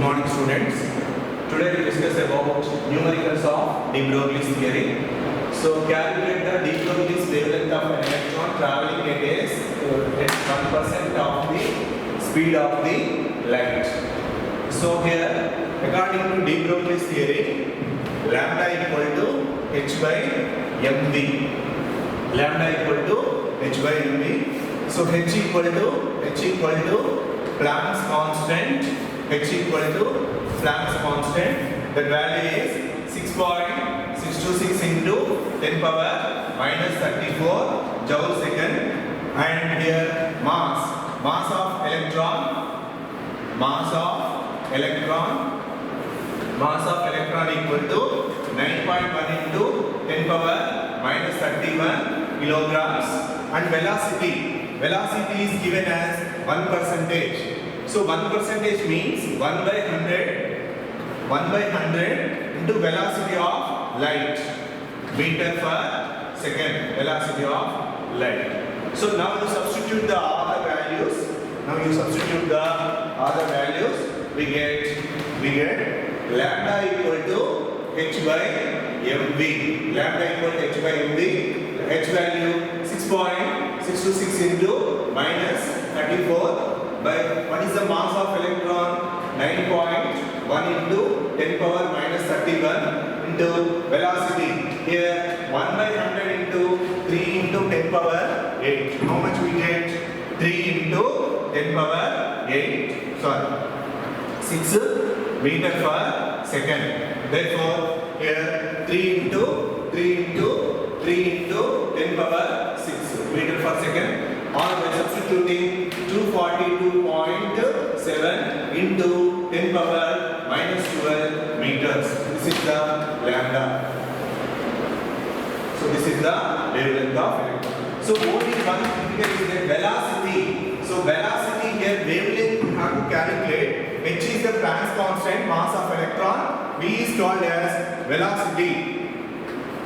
morning, students. Today we discuss about numericals of de Broglie's theory. So calculate the de Broglie's wavelength of an electron traveling at 1% of the speed of the light. So here, according to de Broglie's theory, lambda equal to h by mv. Lambda equal to h by mv. So h equal to Planck's constant. H equal to Planck's constant. The value is 6.626 into 10 power minus 34 joule second. And here mass of electron equal to 9.1 into 10 power minus 31 kilograms. And velocity is given as 1%. So 1% means 1 by 100 into velocity of light, meter per second, velocity of light. So now you substitute the other values. We get lambda equal to h by mv. H value 6.626 into minus 34. By what is the mass of electron? 9.1 into 10 power minus 31 into velocity. Here 1 by 100 into 3 into 10 power 8. How much we get? 3 into 10 power 8. 6 meter per second. Therefore, here 3 into 10 power 6 meter per second. Or by substituting 242.7 into 10 power minus 12 meters. This is the lambda. So this is the wavelength of electron. So only one thing is the velocity. So velocity here, wavelength we have to calculate. H is the Planck's constant, mass of electron. V is called as velocity.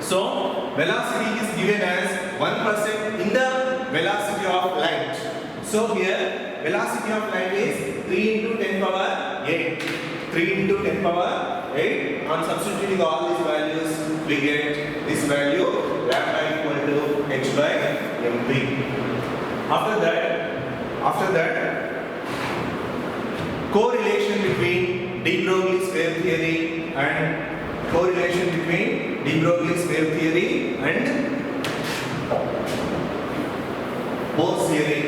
So velocity is given as 1% in the velocity of light. So here velocity of light is 3 into 10 power 8. 3 into 10 power 8. On substituting all these values, we get this value lambda equal to h by mv. After that, correlation between de Broglie's wave theory and Bohr's theory.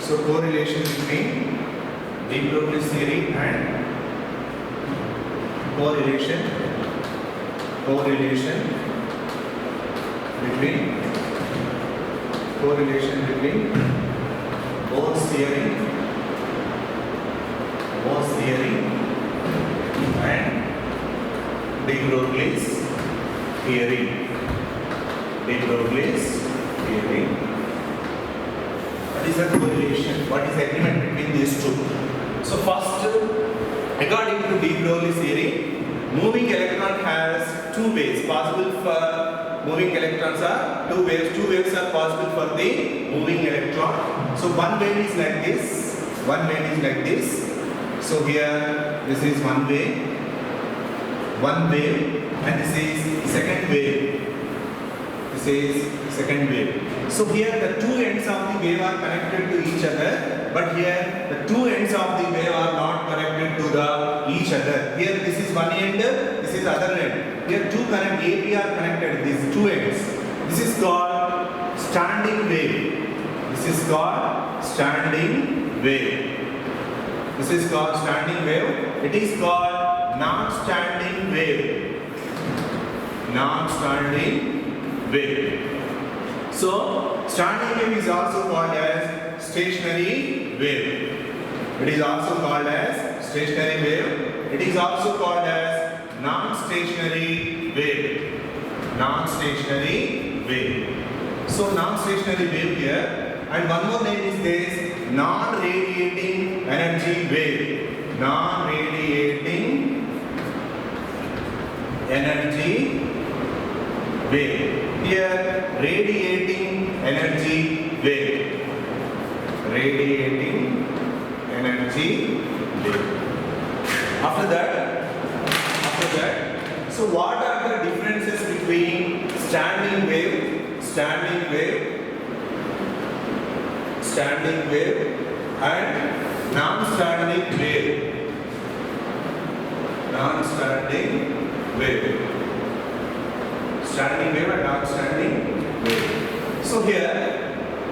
So correlation between de Broglie's theory and correlation between Bohr's theory and de Broglie's theory. What is the correlation? What is the agreement between these two? So first, according to de Broglie's theory, moving electron has two waves possible for moving electrons are two waves. Two waves are possible for the moving electron. So one wave is like this. So here this is one wave, and this is second wave. So here the two ends of the wave are connected to each other, but here the two ends of the wave are not connected to each other. Here this is one end, this is other end. Here two current AB are connected, these two ends. This is called standing wave. It is called non-standing wave. So standing wave is also called as stationary wave. It is also called as non-stationary wave. So non-stationary wave here, and one more name is this non-radiating energy wave. Non-radiating energy wave. Here radiating energy wave. Radiating energy wave. After that, so what are the differences between standing wave and non-standing wave? Non-standing wave. Standing wave and non-standing wave. So here,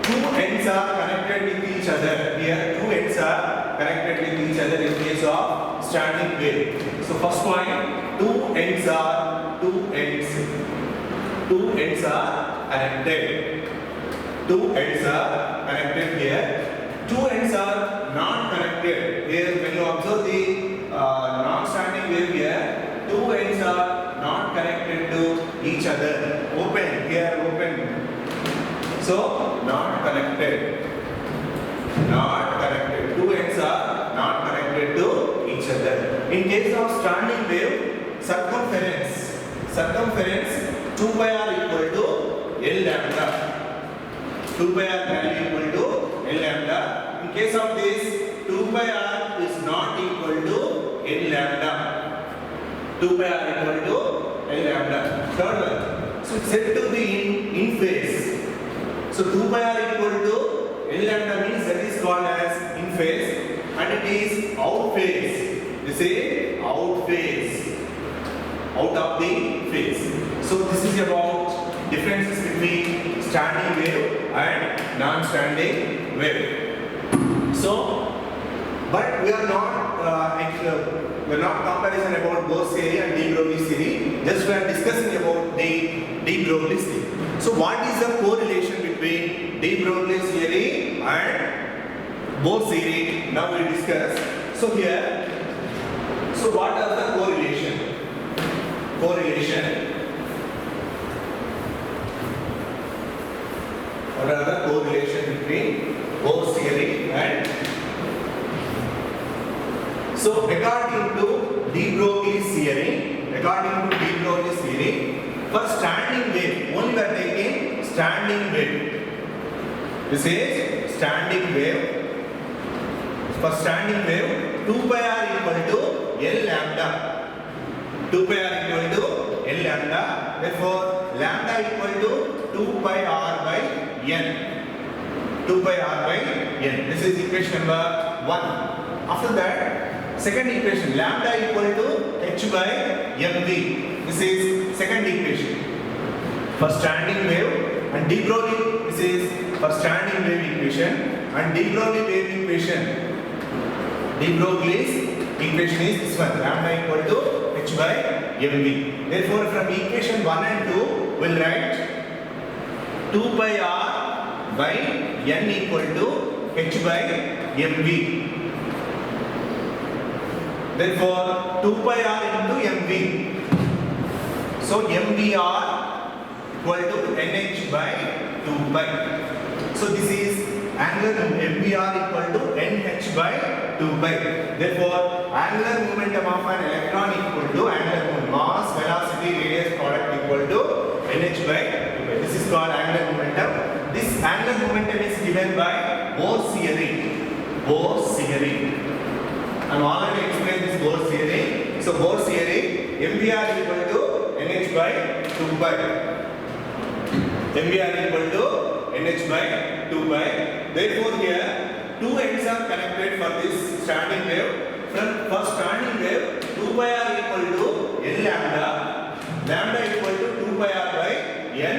two ends are connected with each other. Here, two ends are connected with each other in case of standing wave. So first point, two ends are connected. Two ends are connected here. Two ends are not connected. Here, when you observe the non-standing wave here, two ends are not connected to each other. Open here, open. So not connected. Two ends are not connected to each other. In case of standing wave, circumference 2 pi r equal to L lambda. 2 pi r value equal to L lambda. In case of this, 2 pi r is not equal to L lambda. 2 pi r equal to L lambda. Third one. So it's said to be in phase. So 2 pi r equal to L lambda means that is called as in phase, and it is out phase. This is out phase. Out of the phase. So this is about differences between standing wave and non-standing wave. So, but we are not comparison about Bohr's theory and de Broglie's theory. Just we are discussing about the de Broglie's theory. So what is the correlation between de Broglie's theory and Bohr's theory? Now we discuss. So here, so what are the correlation? What are the correlation between Bohr's theory and? So according to de Broglie's theory, for standing wave, only we are taking standing wave. This is standing wave. For standing wave, 2 pi r equal to L lambda. 2 pi r equal to L lambda. Therefore, lambda equal to 2 pi r by n. 2 pi r by n. This is equation number 1. After that, second equation, lambda equal to h by mv. This is second equation. For standing wave and de Broglie, this is for standing wave equation, and de Broglie wave equation. De Broglie's equation is this one, lambda equal to h by mv. Therefore, from equation 1 and 2, we'll write 2 pi r by n equal to h by mv. Therefore, 2 pi r into mv. So, mvr equal to nh by 2 pi. So, this is angular mvr equal to nh by 2 pi. Therefore, angular momentum of an electron equal to angular momentum, mass, velocity, radius product equal to nh by 2 pi. This is called angular momentum. This angular momentum is given by Bohr's theory. I have already explained this Bohr's theory. So Bohr's theory, mvr equal to nh by 2 pi. mvr equal to nh by 2 pi. Therefore, here two ends are connected for this standing wave. For standing wave, 2 pi r equal to L lambda. Lambda equal to 2 pi r by n.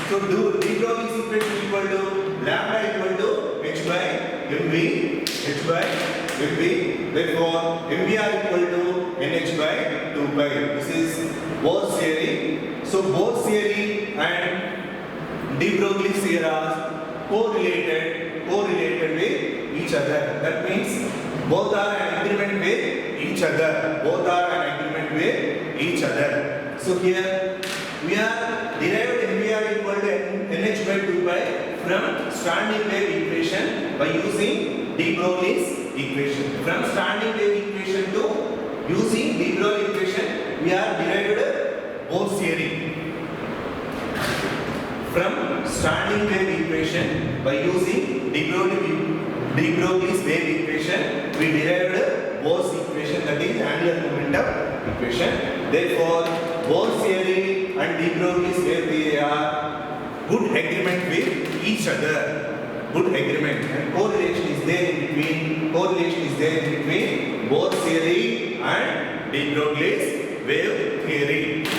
So de Broglie's equation equal to lambda equal to h by mv. Therefore, mvr equal to nh by 2 pi. This is Bohr's theory. So Bohr's theory and de Broglie's theory are correlated with each other. That means both are an agreement with each other. So here we are derived mvr equal to nh by standing wave equation by using de Broglie's equation. From standing wave equation to using de Broglie equation, we are derived Bohr's theory. From standing wave equation by using de Broglie's wave equation, we derived Bohr's equation, that is angular momentum equation. Therefore, Bohr's theory and de Broglie's wave theory are good agreement with each other. Good agreement, and correlation is there in between. Correlation is there in between Bohr's theory and de Broglie's wave theory.